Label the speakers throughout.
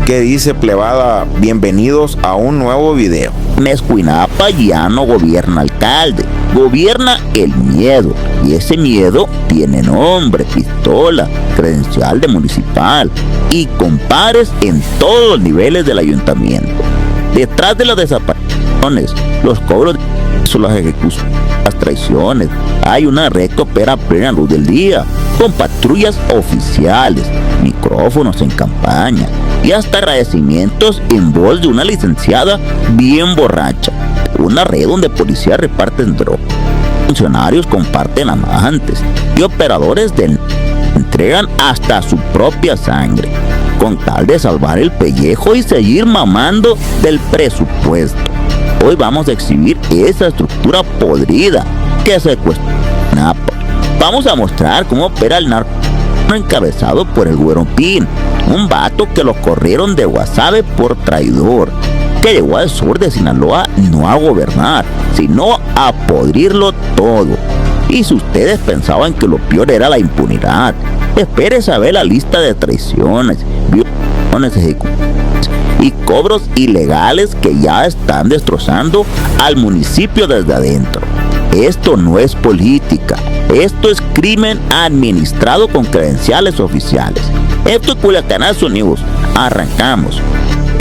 Speaker 1: ¿Qué dice, plebada? Bienvenidos a un nuevo video.
Speaker 2: Mezcuinapa ya no gobierna alcalde, gobierna el miedo. Y ese miedo tiene nombre, pistola, credencial de municipal y compares en todos los niveles del ayuntamiento. Detrás de las desapariciones, los cobros de las ejecuciones, las traiciones, hay una red que opera a plena luz del día, con patrullas oficiales, micrófonos en campaña y hasta agradecimientos en voz de una licenciada bien borracha. Una red donde policías reparten drogas, funcionarios comparten amantes y operadores entregan hasta su propia sangre, con tal de salvar el pellejo y seguir mamando del presupuesto. Hoy vamos a exhibir esa estructura podrida que secuestró Napa. Vamos a mostrar cómo opera el narco encabezado por el Güero Pin, un vato que lo corrieron de Guasave por traidor, que llegó al sur de Sinaloa no a gobernar, sino a podrirlo todo. Y si ustedes pensaban que lo peor era la impunidad, espérense a ver la lista de traiciones, violaciones, ejecuciones y cobros ilegales que ya están destrozando al municipio desde adentro. Esto no es política, esto es crimen administrado con credenciales oficiales. Esto es Culiacanazo News, arrancamos.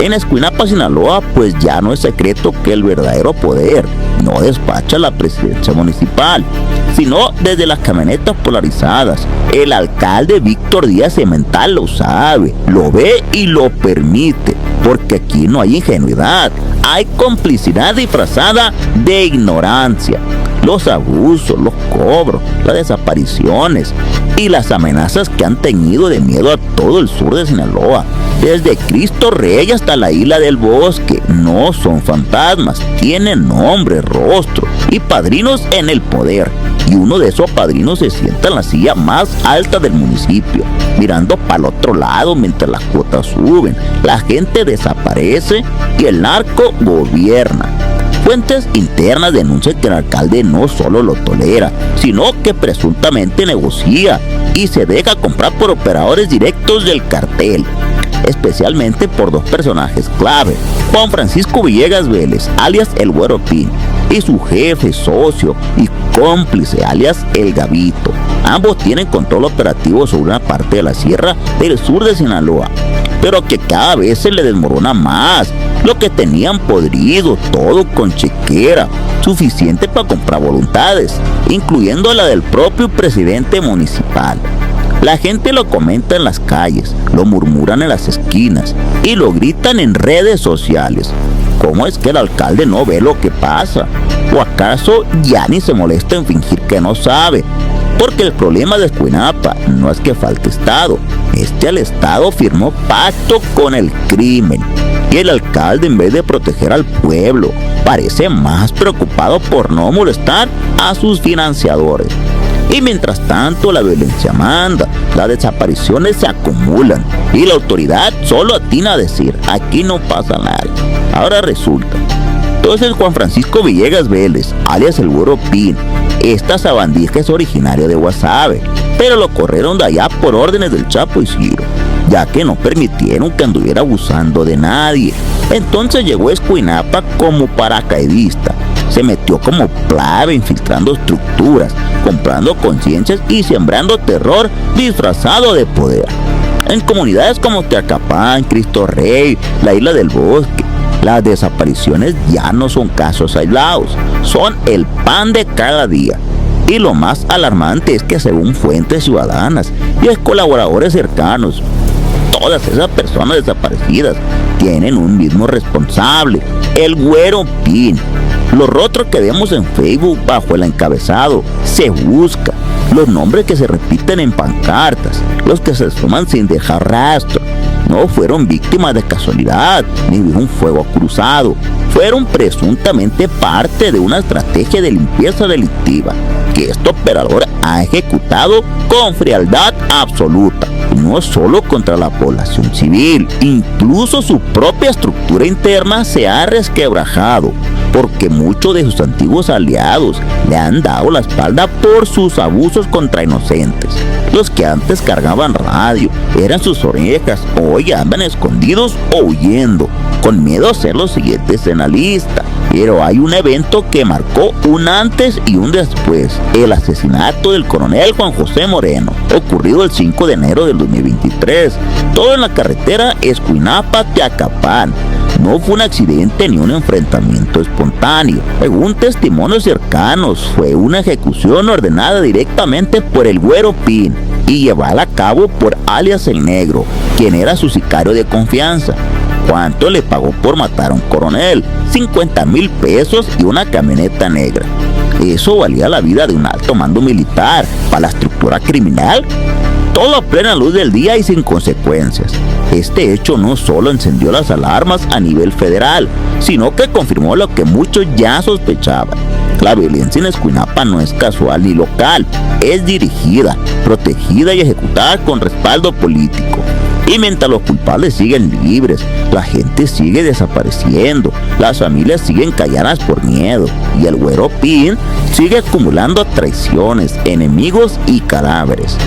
Speaker 2: En Escuinapa, Sinaloa, pues ya no es secreto que el verdadero poder no despacha la presidencia municipal, sino desde las camionetas polarizadas. El alcalde Víctor Díaz Semental lo sabe, lo ve y lo permite, porque aquí no hay ingenuidad, hay complicidad disfrazada de ignorancia. Los abusos, los cobros, las desapariciones y las amenazas que han tenido de miedo a todo el sur de Sinaloa, desde Cristo Rey hasta la Isla del Bosque, no son fantasmas, tienen nombre, rostro y padrinos en el poder. Y uno de esos padrinos se sienta en la silla más alta del municipio, mirando para el otro lado mientras las cuotas suben, la gente desaparece y el narco gobierna. Fuentes internas denuncian que el alcalde no solo lo tolera, sino que presuntamente negocia y se deja comprar por operadores directos del cartel, especialmente por dos personajes clave: Juan Francisco Villegas Vélez, alias el Güero Pin, y su jefe, socio y cómplice, alias el Gabito. Ambos tienen control operativo sobre una parte de la sierra del sur de Sinaloa, pero que cada vez se le desmorona más. Lo que tenían podrido, todo con chequera, suficiente para comprar voluntades, incluyendo la del propio presidente municipal. La gente lo comenta en las calles, lo murmuran en las esquinas y lo gritan en redes sociales. ¿Cómo es que el alcalde no ve lo que pasa? ¿O acaso ya ni se molesta en fingir que no sabe? Porque el problema de Escuinapa no es que falte Estado, es que el Estado firmó pacto con el crimen. Y el alcalde, en vez de proteger al pueblo, parece más preocupado por no molestar a sus financiadores. Y mientras tanto la violencia manda, las desapariciones se acumulan y la autoridad solo atina a decir: aquí no pasa nada. Ahora resulta, entonces Juan Francisco Villegas Vélez, alias el Güero Pin, esta sabandija es originario de Guasave, pero lo corrieron de allá por órdenes del Chapo y Ciro, ya que no permitieron que anduviera abusando de nadie. Entonces llegó a Escuinapa como paracaidista, se metió como clave infiltrando estructuras, comprando conciencias y sembrando terror disfrazado de poder. En comunidades como Teacapán, Cristo Rey, la Isla del Bosque, las desapariciones ya no son casos aislados, son el pan de cada día. Y lo más alarmante es que, según fuentes ciudadanas y colaboradores cercanos, todas esas personas desaparecidas tienen un mismo responsable: el Güero Pin. Los rostros que vemos en Facebook bajo el encabezado se busca, los nombres que se repiten en pancartas, los que se suman sin dejar rastro, no fueron víctimas de casualidad ni de un fuego cruzado, fueron presuntamente parte de una estrategia de limpieza delictiva que este operador ha ejecutado con frialdad absoluta, no solo contra la población civil, incluso su propia estructura interna se ha resquebrajado, porque muchos de sus antiguos aliados le han dado la espalda por sus abusos contra inocentes. Los que antes cargaban radio eran sus orejas, hoy andan escondidos o huyendo, con miedo a ser los siguientes en la lista. Pero hay un evento que marcó un antes y un después: el asesinato del coronel Juan José Moreno, ocurrido el 5 de enero del 2023, todo en la carretera Escuinapa-Teacapán. No fue un accidente ni un enfrentamiento espontáneo. Según testimonios cercanos, fue una ejecución ordenada directamente por el Güero Pin y llevada a cabo por alias El Negro, quien era su sicario de confianza. ¿Cuánto le pagó por matar a un coronel? 50,000 pesos y una camioneta negra. ¿Eso valía la vida de un alto mando militar para la estructura criminal? Todo a plena luz del día y sin consecuencias. Este hecho no solo encendió las alarmas a nivel federal, sino que confirmó lo que muchos ya sospechaban. La violencia en Escuinapa no es casual ni local, es dirigida, protegida y ejecutada con respaldo político. Y mientras los culpables siguen libres, la gente sigue desapareciendo, las familias siguen calladas por miedo, y el Güero Pin sigue acumulando traiciones, enemigos y cadáveres.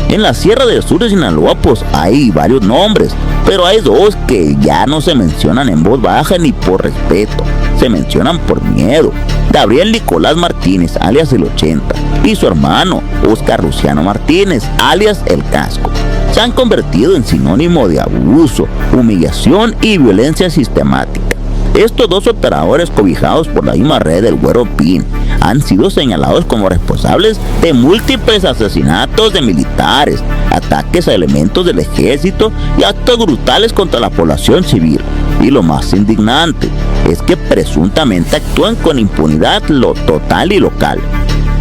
Speaker 2: En la Sierra del Sur de Sinaloa pues hay varios nombres, pero hay dos que ya no se mencionan en voz baja ni por respeto, se mencionan por miedo: Gabriel Nicolás Martínez, alias el 80, y su hermano Oscar Luciano Martínez, alias el Casco. Se han convertido en sinónimo de abuso, humillación y violencia sistemática. Estos dos operadores, cobijados por la misma red del Güero Pin, han sido señalados como responsables de múltiples asesinatos de militares, ataques a elementos del ejército y actos brutales contra la población civil. Y lo más indignante es que presuntamente actúan con impunidad total y local.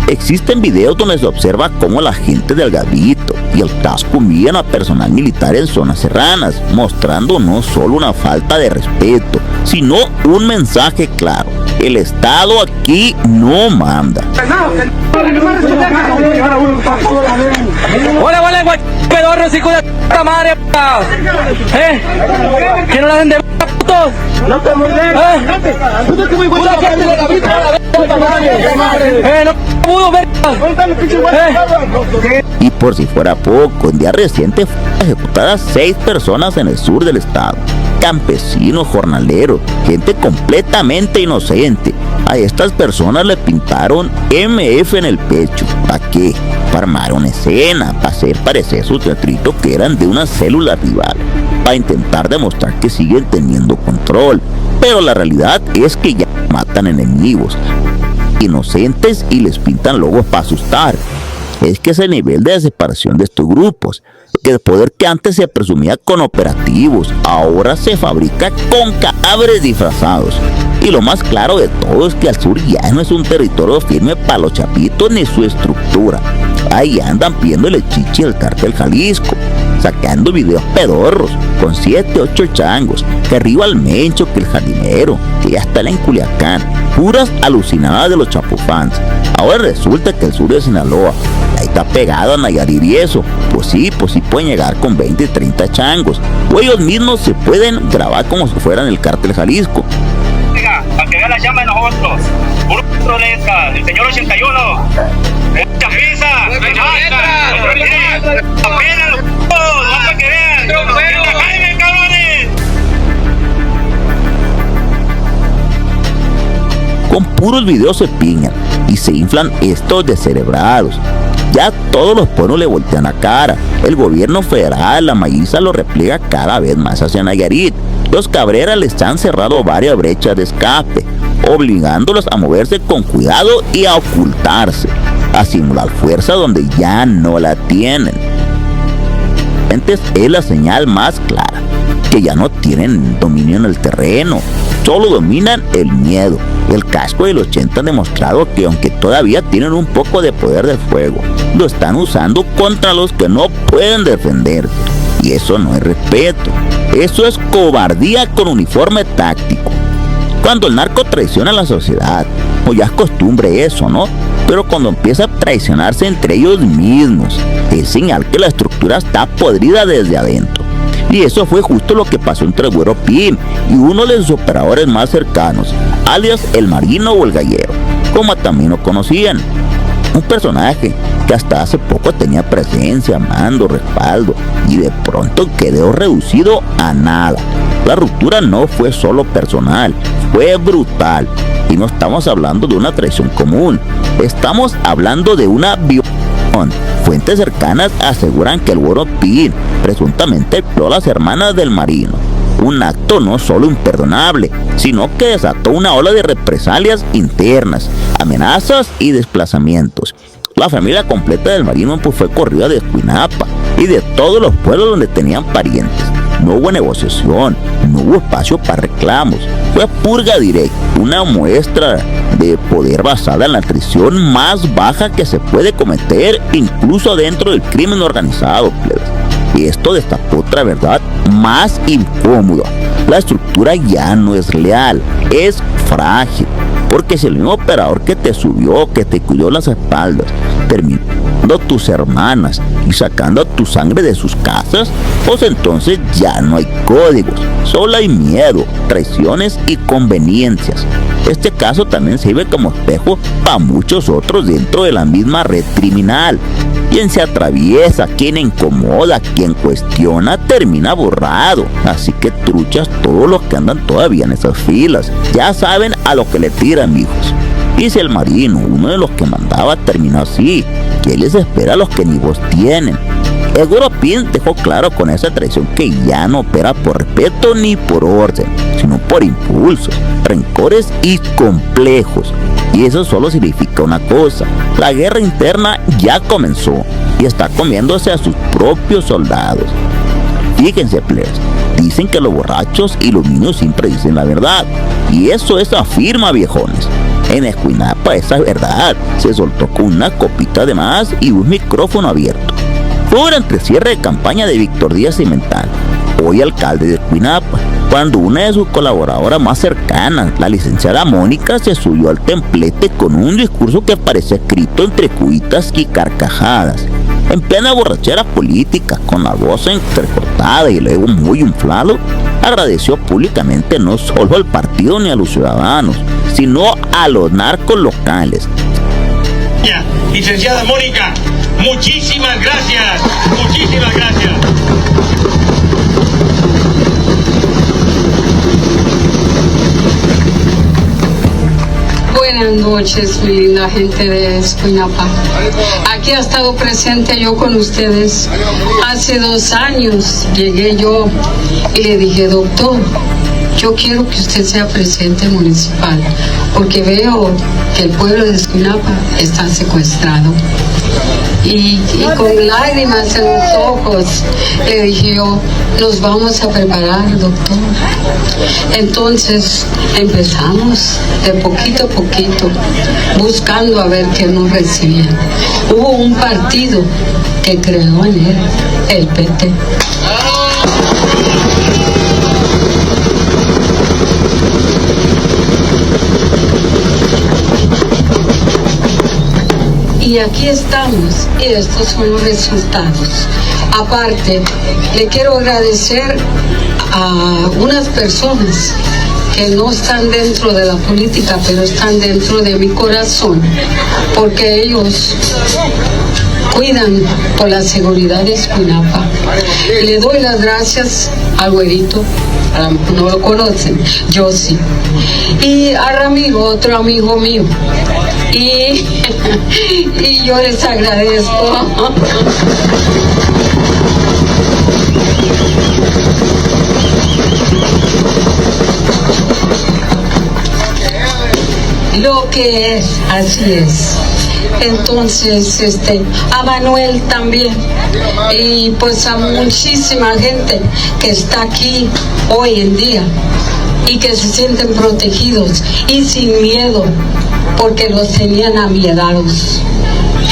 Speaker 2: Existen videos donde se observa cómo la gente del Gavito y el Casco envían a personal militar en zonas serranas, mostrando no solo una falta de respeto, sino un mensaje claro: el Estado aquí no manda.
Speaker 3: Hola, güey, pedorros, hijo de puta madre, ¿que no la hacen de putos? No te mueves, pura gente de Gavito, no pudo ver.
Speaker 2: Y por si fuera poco, en día reciente fueron ejecutadas 6 personas en el sur del estado. Campesinos, jornaleros, gente completamente inocente. A estas personas le pintaron MF en el pecho. ¿Para qué? Para armar una escena, para hacer parecer su teatrito que eran de una célula rival, para intentar demostrar que siguen teniendo control. Pero la realidad es que ya matan enemigos inocentes y les pintan logos para asustar. Es que ese nivel de separación de estos grupos, el poder que antes se presumía con operativos, ahora se fabrica con cadáveres disfrazados. Y lo más claro de todo es que al sur ya no es un territorio firme para los chapitos ni su estructura. Ahí andan pidiéndole chichi al cártel Jalisco, sacando videos pedorros con 7, 8 changos, que arriba al Mencho, que el jardinero, que ya está en Culiacán, puras alucinadas de los chapufans. Ahora resulta que el sur de Sinaloa ahí está pegado a Nayarit y eso, pues sí pueden llegar con 20, 30 changos, o ellos mismos se pueden grabar como si fueran el cártel Jalisco.
Speaker 4: Para que vea la llama de nosotros, puro proleta, el señor 81, mucha pizza, apenas los putos, vamos a que vean, ¡cállate, cabrones!
Speaker 2: Con puros videos se piñan y se inflan estos descerebrados. Ya todos los pueblos le voltean la cara. El gobierno federal, la maíza, lo repliega cada vez más hacia Nayarit. Los Cabrera les han cerrado varias brechas de escape, obligándolos a moverse con cuidado y a ocultarse, a simular fuerza donde ya no la tienen. Entonces es la señal más clara, que ya no tienen dominio en el terreno, solo dominan el miedo. El Casco del 80 han demostrado que aunque todavía tienen un poco de poder de fuego, lo están usando contra los que no pueden defenderse. Y eso no es respeto, eso es cobardía con uniforme táctico. Cuando el narco traiciona a la sociedad, o ya es costumbre eso, ¿no? Pero cuando empieza a traicionarse entre ellos mismos, es señal que la estructura está podrida desde adentro. Y eso fue justo lo que pasó entre el Güero Pin y uno de sus operadores más cercanos, alias el Marino o el Gallero, como también lo conocían. Un personaje que hasta hace poco tenía presencia, mando, respaldo, y de pronto quedó reducido a nada. La ruptura no fue solo personal, fue brutal. Y no estamos hablando de una traición común, estamos hablando de una violación. Fuentes cercanas aseguran que el Güero Pin presuntamente violó a las hermanas del marino. Un acto no solo imperdonable, sino que desató una ola de represalias internas, amenazas y desplazamientos. La familia completa del marino pues fue corrida de Escuinapa y de todos los pueblos donde tenían parientes. No hubo negociación, no hubo espacio para reclamos. Fue purga directa, una muestra de poder basada en la traición más baja que se puede cometer, incluso dentro del crimen organizado, plebes. Y esto destapó otra verdad más incómoda. La estructura ya no es leal, es frágil. Porque si el mismo operador que te subió, que te cuidó las espaldas, terminando tus hermanas y sacando tu sangre de sus casas, pues entonces ya no hay códigos, solo hay miedo, traiciones y conveniencias. Este caso también sirve como espejo para muchos otros dentro de la misma red criminal. Quien se atraviesa, quien incomoda, quien cuestiona, termina borrado. Así que truchas todos los que andan todavía en esas filas. Ya saben a lo que le tiran, hijos. Dice el marino, uno de los que mandaba, terminó así: ¿qué les espera a los que ni voz tienen? El Güero Pin dejó claro con esa traición que ya no opera por respeto ni por orden, sino por impulsos, rencores y complejos. Y eso solo significa una cosa: la guerra interna ya comenzó y está comiéndose a sus propios soldados. Fíjense, plebes, dicen que los borrachos y los niños siempre dicen la verdad, y eso es afirma, viejones. En Escuinapa esa verdad se soltó con una copita de más y un micrófono abierto. Fue durante el cierre de campaña de Víctor Díaz Cimental, hoy alcalde de Escuinapa, cuando una de sus colaboradoras más cercanas, la licenciada Mónica, se subió al templete con un discurso que parecía escrito entre cuitas y carcajadas. En plena borrachera política, con la voz entrecortada y el ego muy inflado, agradeció públicamente no solo al partido ni a los ciudadanos, sino a los narcos locales.
Speaker 5: Licenciada Mónica, muchísimas gracias, muchísimas gracias.
Speaker 6: Buenas noches, mi linda gente de Escuinapa. Aquí ha estado presente yo con ustedes. Hace 2 años llegué yo y le dije: doctor, yo quiero que usted sea presidente municipal, porque veo que el pueblo de Escuinapa está secuestrado. Y con lágrimas en los ojos le dije yo: nos vamos a preparar, doctor. Entonces empezamos de poquito a poquito, buscando a ver qué nos recibían. Hubo un partido que creó en él, el PT. Y aquí estamos, y estos son los resultados. Aparte, le quiero agradecer a unas personas que no están dentro de la política, pero están dentro de mi corazón, porque ellos cuidan por la seguridad de Escuinapa. Le doy las gracias al Güerito, no lo conocen, yo sí, y a Ramiro, otro amigo mío, y yo les agradezco. Lo que es, así es. Entonces, a Manuel también, y pues a muchísima gente que está aquí hoy en día y que se sienten protegidos y sin miedo, porque los tenían amiedados,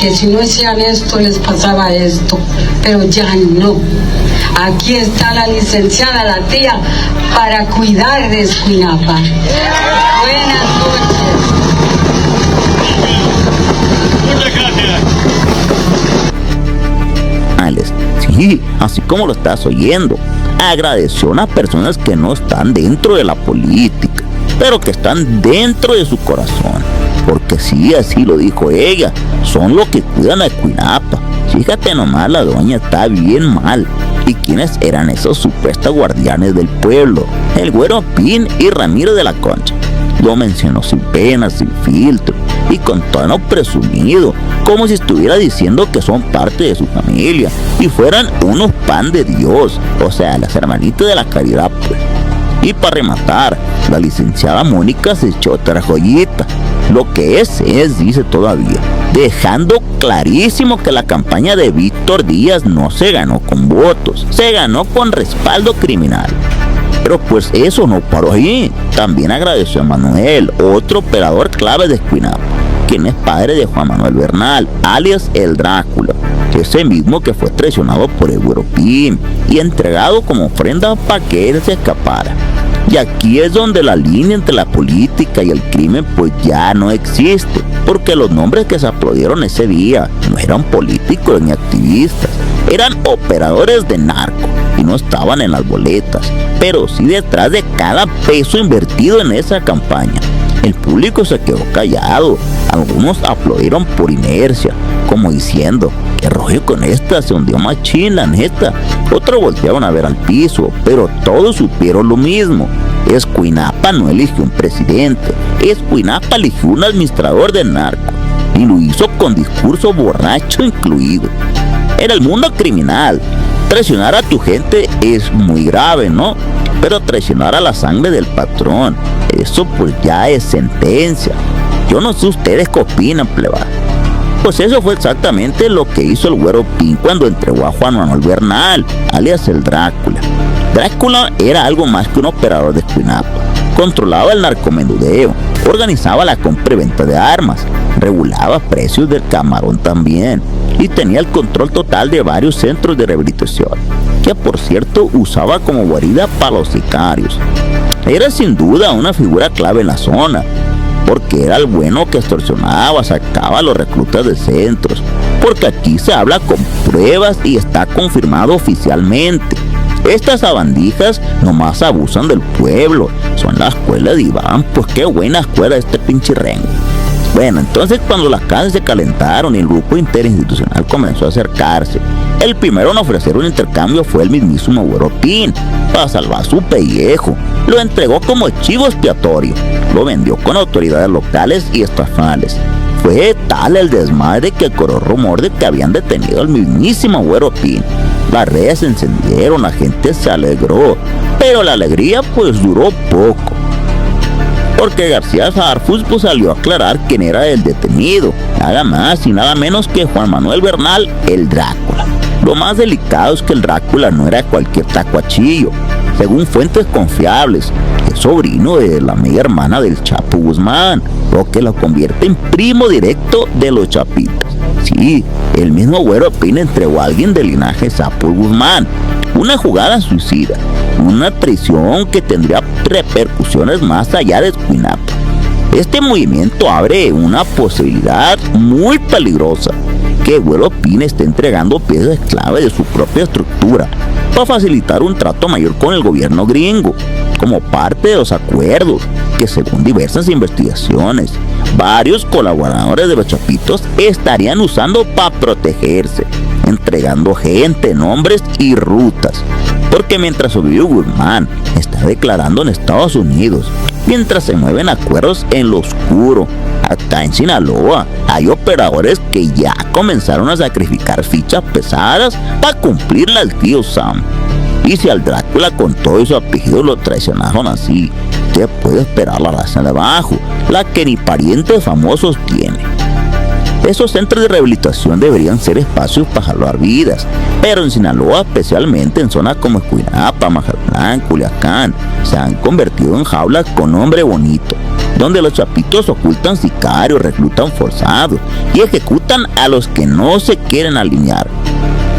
Speaker 6: que si no hacían esto les pasaba esto, pero ya no. Aquí está la licenciada, la tía, para cuidar de Escuinapa. Buenas noches.
Speaker 5: Muchas gracias.
Speaker 2: Sí, así como lo estás oyendo, agradeció a unas personas que no están dentro de la política, pero que están dentro de su corazón. porque sí, así lo dijo ella, son los que cuidan a Escuinapa. Fíjate nomás, la doña está bien mal. ¿Y quiénes eran esos supuestos guardianes del pueblo? El Güero Pín y Ramiro de la Concha. Lo mencionó sin pena, sin filtro y con tono presumido, como si estuviera diciendo que son parte de su familia y fueran unos pan de Dios, o sea, las hermanitas de la caridad, pues. Y para rematar, la licenciada Mónica se echó otra joyita. Lo que es, dice todavía, dejando clarísimo que la campaña de Víctor Díaz no se ganó con votos, se ganó con respaldo criminal. Pero pues eso no paró ahí. También agradeció a Manuel, otro operador clave de Escuinapa, quien es padre de Juan Manuel Bernal, alias el Drácula, ese mismo que fue traicionado por el Güero Pín y entregado como ofrenda para que él se escapara. Y aquí es donde la línea entre la política y el crimen pues ya no existe, porque los nombres que se aplaudieron ese día no eran políticos ni activistas, eran operadores de narco y no estaban en las boletas, pero sí detrás de cada peso invertido en esa campaña. El público se quedó callado, algunos aplaudieron por inercia, como diciendo, qué rollo con esta, se hundió machín la neta. Otros voltearon a ver al piso, pero todos supieron lo mismo. Escuinapa no eligió un presidente, Escuinapa eligió un administrador del narco, y lo hizo con discurso borracho incluido. En el mundo criminal, traicionar a tu gente es muy grave, ¿no? Pero traicionar a la sangre del patrón, eso pues ya es sentencia. Yo no sé ustedes qué opinan, pleba. Pues eso fue exactamente lo que hizo el Güero Pín cuando entregó a Juan Manuel Bernal, alias el Drácula. Drácula era algo más que un operador de Escuinapa. Controlaba el narcomenudeo, organizaba la compra y venta de armas, regulaba precios del camarón también, y tenía el control total de varios centros de rehabilitación, que por cierto usaba como guarida para los sicarios. Era sin duda una figura clave en la zona, porque era el bueno que extorsionaba, sacaba a los reclutas de centros, porque aquí se habla con pruebas y está confirmado oficialmente. Estas sabandijas nomás abusan del pueblo, son la escuela de Iván, pues qué buena escuela este pinche rengo. Bueno, entonces cuando las casas se calentaron y el grupo interinstitucional comenzó a acercarse, el primero en ofrecer un intercambio fue el mismísimo Güero Pín, para salvar su pellejo. Lo entregó como chivo expiatorio, lo vendió con autoridades locales y estatales. Fue tal el desmadre que corrió rumor de que habían detenido al mismísimo Güero Pín. Las redes se encendieron, la gente se alegró, pero la alegría pues duró poco, porque García Sarfus pues salió a aclarar quién era el detenido, nada más y nada menos que Juan Manuel Bernal, el Drácula. Lo más delicado es que el Drácula no era cualquier tacuachillo. Según fuentes confiables, es sobrino de la media hermana del Chapo Guzmán, lo que lo convierte en primo directo de los Chapitas. Sí, el mismo Güero Pín entregó a alguien del linaje Chapo Guzmán. Una jugada suicida, una traición que tendría repercusiones más allá de Escuinapa. Este movimiento abre una posibilidad muy peligrosa, que Güero Pín esté entregando piezas clave de su propia estructura para facilitar un trato mayor con el gobierno gringo, como parte de los acuerdos que, según diversas investigaciones, varios colaboradores de los Chapitos estarían usando para protegerse, entregando gente, nombres y rutas. Porque mientras Ovidio Guzmán está declarando en Estados Unidos, mientras se mueven acuerdos en lo oscuro, acá en Sinaloa hay operadores que ya comenzaron a sacrificar fichas pesadas para cumplirla al tío Sam. Y si al Drácula con todo y su apellido lo traicionaron así, ¿qué puede esperar la raza de abajo, la que ni parientes famosos tiene? Esos centros de rehabilitación deberían ser espacios para salvar vidas, pero en Sinaloa, especialmente en zonas como Escuinapa, Mazatlán, Culiacán, se han convertido en jaulas con nombre bonito, donde los chapitos ocultan sicarios, reclutan forzados y ejecutan a los que no se quieren alinear.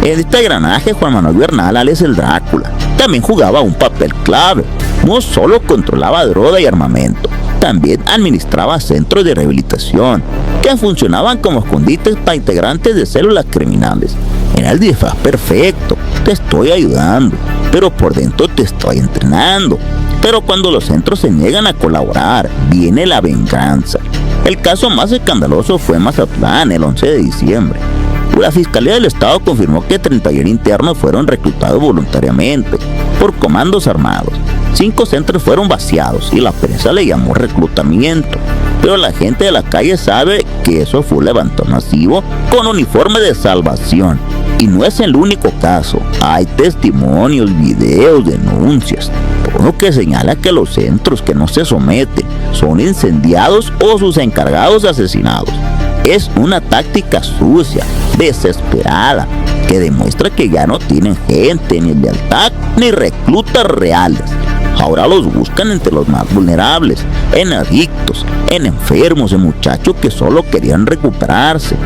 Speaker 2: En este engranaje, Juan Manuel Bernal, alias el Drácula, también jugaba un papel clave. No solo controlaba droga y armamento, también administraba centros de rehabilitación que funcionaban como escondites para integrantes de células criminales. Era el disfraz perfecto: te estoy ayudando, pero por dentro te estoy entrenando. Pero cuando los centros se niegan a colaborar, viene la venganza. El caso más escandaloso fue en Mazatlán el 11 de diciembre. La Fiscalía del Estado confirmó que 31 internos fueron reclutados voluntariamente por comandos armados. 5 centros fueron vaciados y la prensa le llamó reclutamiento. Pero la gente de la calle sabe que eso fue un levantón masivo con uniforme de salvación. Y no es el único caso. Hay testimonios, videos, denuncias. Todo que señala que los centros que no se someten son incendiados o sus encargados asesinados. Es una táctica sucia, desesperada, que demuestra que ya no tienen gente, ni lealtad, ni reclutas reales. Ahora los buscan entre los más vulnerables, en adictos, en enfermos, en muchachos que solo querían recuperarse.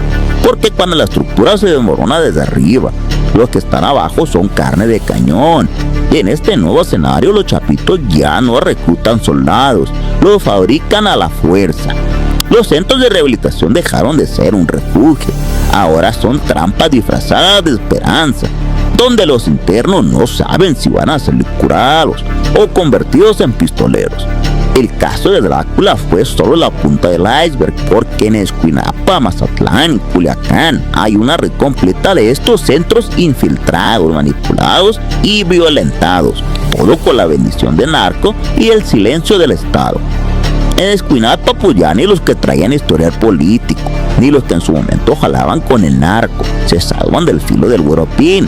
Speaker 2: Porque cuando la estructura se desmorona desde arriba, los que están abajo son carne de cañón. Y en este nuevo escenario los chapitos ya no reclutan soldados, los fabrican a la fuerza. Los centros de rehabilitación dejaron de ser un refugio, ahora son trampas disfrazadas de esperanza, donde los internos no saben si van a ser curados o convertidos en pistoleros. El caso de Drácula fue solo la punta del iceberg, porque en Escuinapa, Mazatlán y Culiacán hay una red completa de estos centros infiltrados, manipulados y violentados, todo con la bendición de narco y el silencio del Estado. En Escuinapa pues ya ni los que traían historial político, ni los que en su momento jalaban con el narco, se salvan del filo del Güero Pín.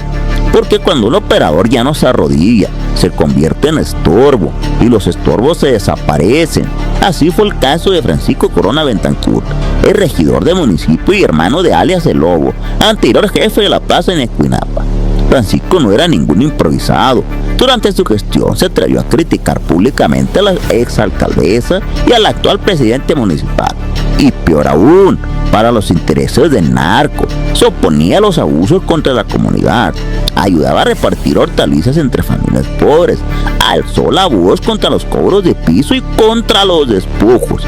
Speaker 2: Porque cuando un operador ya no se arrodilla, se convierte en estorbo, y los estorbos se desaparecen. Así fue el caso de Francisco Corona Bentancur, el regidor de municipio y hermano de alias El Lobo, anterior jefe de la plaza en Escuinapa. Francisco no era ningún improvisado. Durante su gestión se atrevió a criticar públicamente a la exalcaldesa y al actual presidente municipal. Y peor aún, para los intereses del narco, se oponía a los abusos contra la comunidad, ayudaba a repartir hortalizas entre familias pobres, alzó la voz contra los cobros de piso y contra los despojos.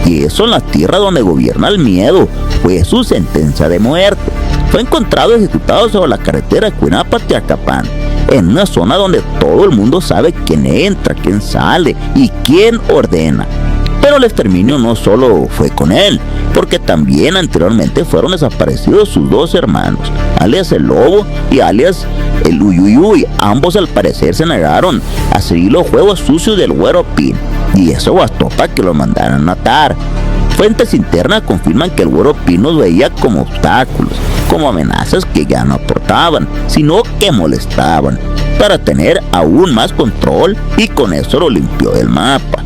Speaker 2: Y eso en la tierra donde gobierna el miedo fue su sentencia de muerte. Fue encontrado ejecutado sobre la carretera Cuinapa-Teacapán, en una zona donde todo el mundo sabe quién entra, quién sale y quién ordena. Pero el exterminio no solo fue con él, porque también anteriormente fueron desaparecidos sus 2 hermanos, alias El Lobo y alias El Uyuyuy. Ambos al parecer se negaron a seguir los juegos sucios del Güero Pín, y eso bastó para que los mandaran a matar. Fuentes internas confirman que el Güero Pín los veía como obstáculos, como amenazas que ya no aportaban, sino que molestaban, para tener aún más control, y con eso lo limpió del mapa.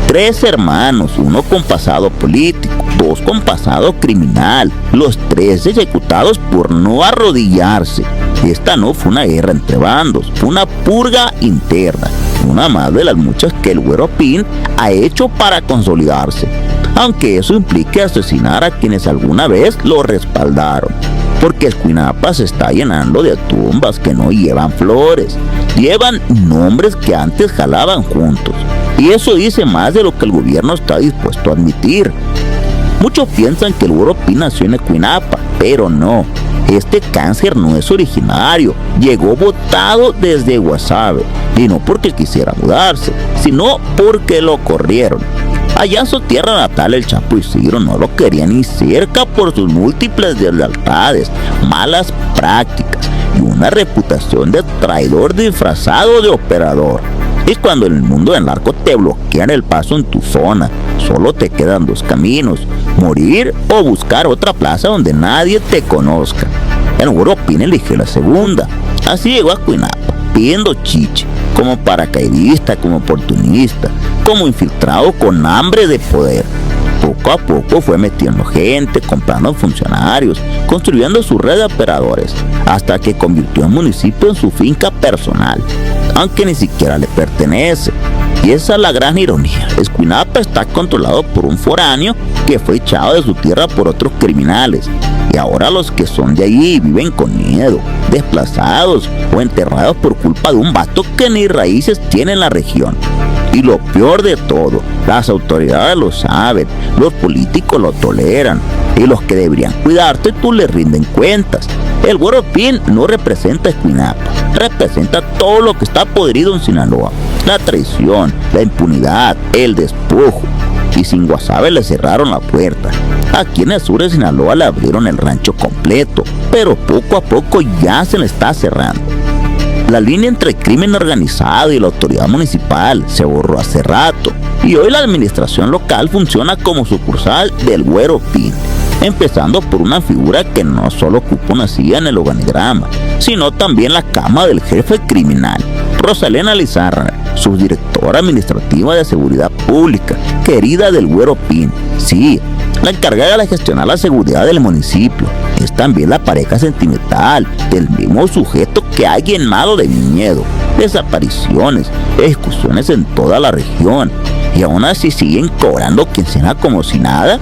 Speaker 2: 3 hermanos, 1 con pasado político, 2 con pasado criminal, los 3 ejecutados por no arrodillarse. Esta no fue una guerra entre bandos, fue una purga interna, una más de las muchas que el Güero Pín ha hecho para consolidarse, aunque eso implique asesinar a quienes alguna vez lo respaldaron. Porque Escuinapa se está llenando de tumbas que no llevan flores, llevan nombres que antes jalaban juntos. Y eso dice más de lo que el gobierno está dispuesto a admitir. Muchos piensan que el Güero Pín nació en Escuinapa, pero no. Este cáncer no es originario, llegó botado desde Guasave, y no porque quisiera mudarse, sino porque lo corrieron. Allá en su tierra natal el Chapo Isidro no lo quería ni cerca por sus múltiples deslealtades, malas prácticas y una reputación de traidor disfrazado de operador. Y cuando en el mundo del narco te bloquean el paso en tu zona, solo te quedan 2 caminos: morir o buscar otra plaza donde nadie te conozca. El Güero Pín eligió la segunda. Así llegó a Cuinapa, pidiendo chiche, como paracaidista, como oportunista, como infiltrado con hambre de poder. Poco a poco fue metiendo gente, comprando funcionarios, construyendo su red de operadores, hasta que convirtió el municipio en su finca personal, aunque ni siquiera le pertenece. Y esa es la gran ironía: Escuinapa está controlado por un foráneo que fue echado de su tierra por otros criminales, y ahora los que son de allí viven con miedo, desplazados o enterrados por culpa de un vato que ni raíces tiene en la región. Y lo peor de todo, las autoridades lo saben, los políticos lo toleran, y los que deberían cuidarte tú les rinden cuentas. El Güero Pín no representa a Escuinapa, representa todo lo que está podrido en Sinaloa: la traición, la impunidad, el despojo. y sin Guasave le cerraron la puerta. Aquí en el sur de Sinaloa le abrieron el rancho completo, pero poco a poco ya se le está cerrando. La línea entre el crimen organizado y la autoridad municipal se borró hace rato, y hoy la administración local funciona como sucursal del Güero Pín, empezando por una figura que no solo ocupa una silla en el organigrama, sino también la cama del jefe criminal, Rosalena Lizárraga, subdirectora administrativa de seguridad pública, querida del Güero Pín. Sí, la encargada de gestionar la seguridad del municipio. Es también la pareja sentimental del mismo sujeto que ha llenado de miedo, desapariciones, ejecuciones en toda la región, y aún así siguen cobrando quincena como si nada.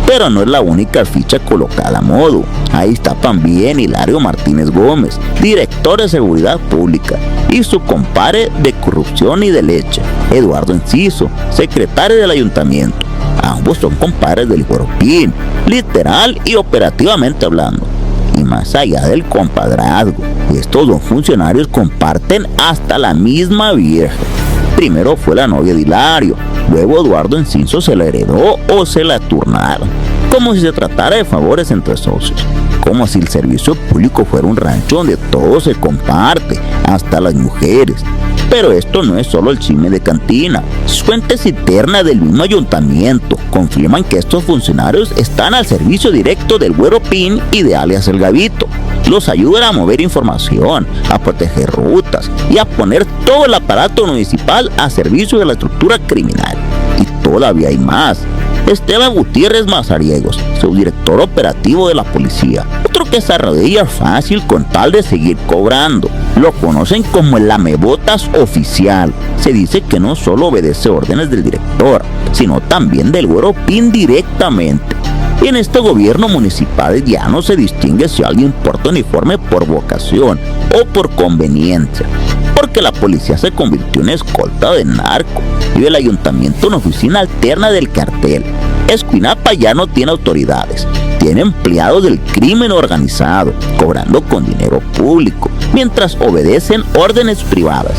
Speaker 2: Pero no es la única ficha colocada a modo. Ahí está también Hilario Martínez Gómez, director de seguridad pública, y su compadre de corrupción y de leche, Eduardo Enciso, secretario del ayuntamiento. Ambos son compadres del Güero Pín, literal y operativamente hablando. Y más allá del compadrazgo, estos dos funcionarios comparten hasta la misma vieja. Primero fue la novia de Hilario, luego Eduardo Enciso se la heredó o se la turnaron, como si se tratara de favores entre socios, como si el servicio público fuera un rancho donde todo se comparte, hasta las mujeres. Pero esto no es solo el chisme de cantina. Fuentes internas del mismo ayuntamiento confirman que estos funcionarios están al servicio directo del Güero Pín y de alias El Gavito. Los ayudan a mover información, a proteger rutas y a poner todo el aparato municipal a servicio de la estructura criminal. Y todavía hay más. Esteban Gutiérrez Mazariegos, subdirector operativo de la policía, otro que se arrodilla fácil con tal de seguir cobrando. Lo conocen como el lamebotas oficial. Se dice que no solo obedece órdenes del director, sino también del Güero Pín directamente. Y en este gobierno municipal ya no se distingue si alguien porta uniforme por vocación o por conveniencia, porque la policía se convirtió en escolta de narco y el ayuntamiento en oficina alterna del cartel. Escuinapa ya no tiene autoridades, tiene empleados del crimen organizado, cobrando con dinero público, mientras obedecen órdenes privadas.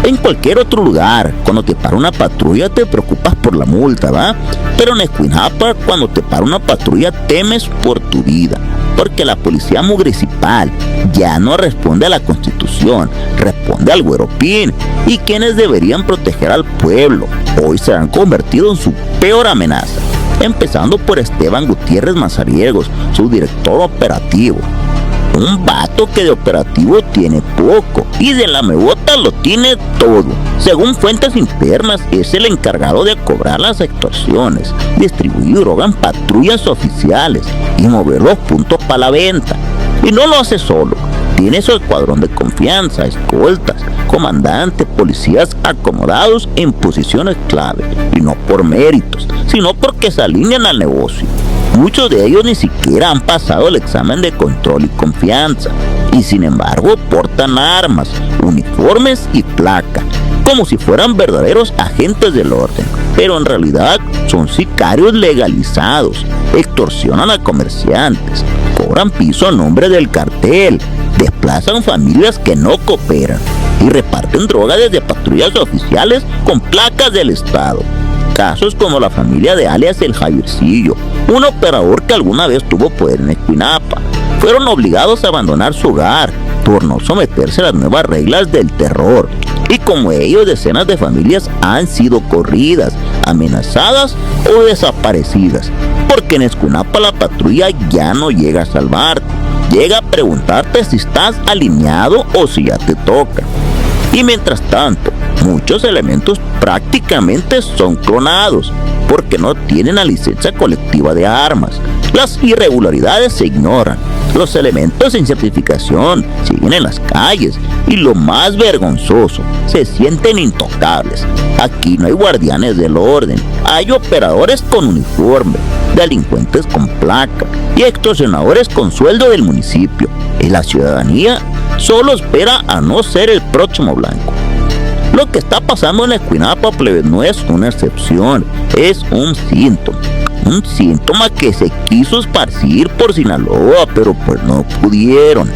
Speaker 2: En cualquier otro lugar, cuando te para una patrulla te preocupas por la multa, ¿va? Pero en Escuinapa, cuando te para una patrulla temes por tu vida, porque la policía municipal ya no responde a la Constitución, responde al Güero Pín, y quienes deberían proteger al pueblo hoy se han convertido en su peor amenaza, empezando por Esteban Gutiérrez Mazariegos, su director operativo. Un vato que de operativo tiene poco y de lamebotas lo tiene todo. Según fuentes internas, es el encargado de cobrar las extorsiones, distribuir droga en patrullas oficiales y mover los puntos para la venta. Y no lo hace solo. Tiene su escuadrón de confianza, escoltas, comandantes, policías acomodados en posiciones clave. Y no por méritos, sino porque se alinean al negocio. Muchos de ellos ni siquiera han pasado el examen de control y confianza, y sin embargo portan armas, uniformes y placa, como si fueran verdaderos agentes del orden, pero en realidad son sicarios legalizados, extorsionan a comerciantes, cobran piso a nombre del cartel, desplazan familias que no cooperan y reparten droga desde patrullas oficiales con placas del Estado. Casos como la familia de alias El Javiercillo, un operador que alguna vez tuvo poder en Escuinapa, fueron obligados a abandonar su hogar por no someterse a las nuevas reglas del terror. Y como ellos, decenas de familias han sido corridas, amenazadas o desaparecidas, porque en Escuinapa la patrulla ya no llega a salvarte, llega a preguntarte si estás alineado o si ya te toca. Y mientras tanto, muchos elementos prácticamente son clonados porque no tienen la licencia colectiva de armas. Las irregularidades se ignoran. Los elementos sin certificación siguen en las calles y lo más vergonzoso, se sienten intocables. Aquí no hay guardianes del orden, hay operadores con uniforme, delincuentes con placa y extorsionadores con sueldo del municipio. Y la ciudadanía solo espera a no ser el próximo blanco. Lo que está pasando en Escuinapa, plebe, no es una excepción, es un síntoma. Un síntoma que se quiso esparcir por Sinaloa, pero pues no pudieron.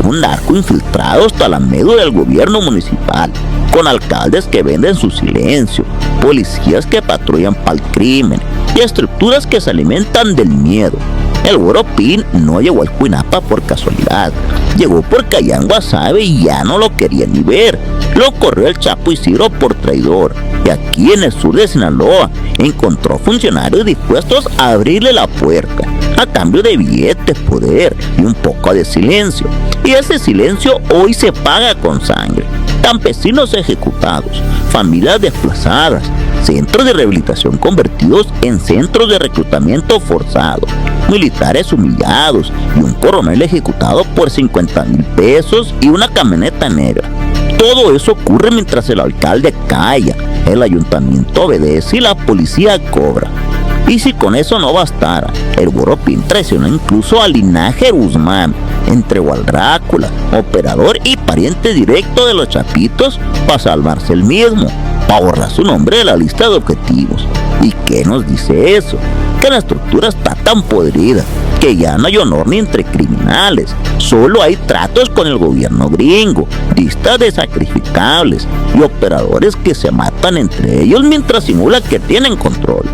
Speaker 2: un narco infiltrado hasta la médula del gobierno municipal, con alcaldes que venden su silencio, policías que patrullan para el crimen y estructuras que se alimentan del miedo. El Güero Pin no llegó al Cuinapa por casualidad, llegó porque allá en Guasave ya no lo quería ni ver. Lo corrió el Chapo Isidro por traidor, y aquí en el sur de Sinaloa encontró funcionarios dispuestos a abrirle la puerta a cambio de billetes, poder y un poco de silencio. Y ese silencio hoy se paga con sangre. Campesinos ejecutados, familias desplazadas, centros de rehabilitación convertidos en centros de reclutamiento forzado, militares humillados y un coronel ejecutado por 50,000 pesos y una camioneta negra. Todo eso ocurre mientras el alcalde calla, el ayuntamiento obedece y la policía cobra. Y si con eso no bastara, el Güero Pin traicionó incluso al linaje Guzmán, entregó al Drácula, operador y pariente directo de los Chapitos, para salvarse el mismo, para borrar su nombre de la lista de objetivos. ¿Y qué nos dice eso? Que la estructura está tan podrida que ya no hay honor ni entre criminales, solo hay tratos con el gobierno gringo, listas de sacrificables y operadores que se matan entre ellos mientras simulan que tienen control.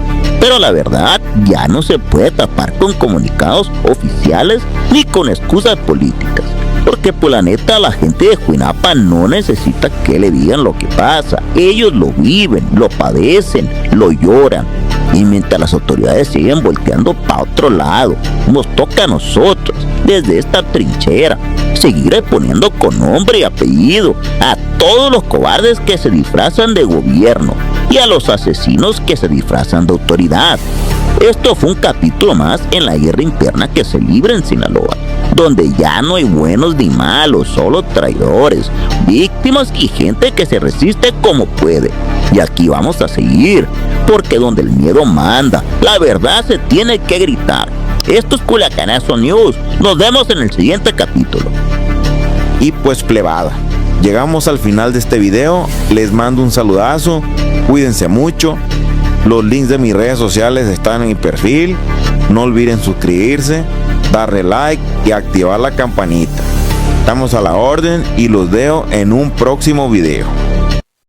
Speaker 2: Pero la verdad ya no se puede tapar con comunicados oficiales ni con excusas políticas, porque por la neta la gente de Cuinapa no necesita que le digan lo que pasa. Ellos lo viven, lo padecen, lo lloran. Y mientras las autoridades siguen volteando para otro lado, nos toca a nosotros, desde esta trinchera, seguir exponiendo con nombre y apellido a todos los cobardes que se disfrazan de gobierno y a los asesinos que se disfrazan de autoridad. Esto fue un capítulo más en la guerra interna que se libra en Sinaloa, donde ya no hay buenos ni malos, solo traidores, víctimas y gente que se resiste como puede. Y aquí vamos a seguir, porque donde el miedo manda, la verdad se tiene que gritar. Esto es Culiacanazo News. Nos vemos en el siguiente capítulo.
Speaker 1: Y pues plebada, llegamos al final de este video. Les mando un saludazo, cuídense mucho. Los links de mis redes sociales están en mi perfil. No olviden suscribirse, darle like y activar la campanita. Estamos a la orden y los veo en un próximo video.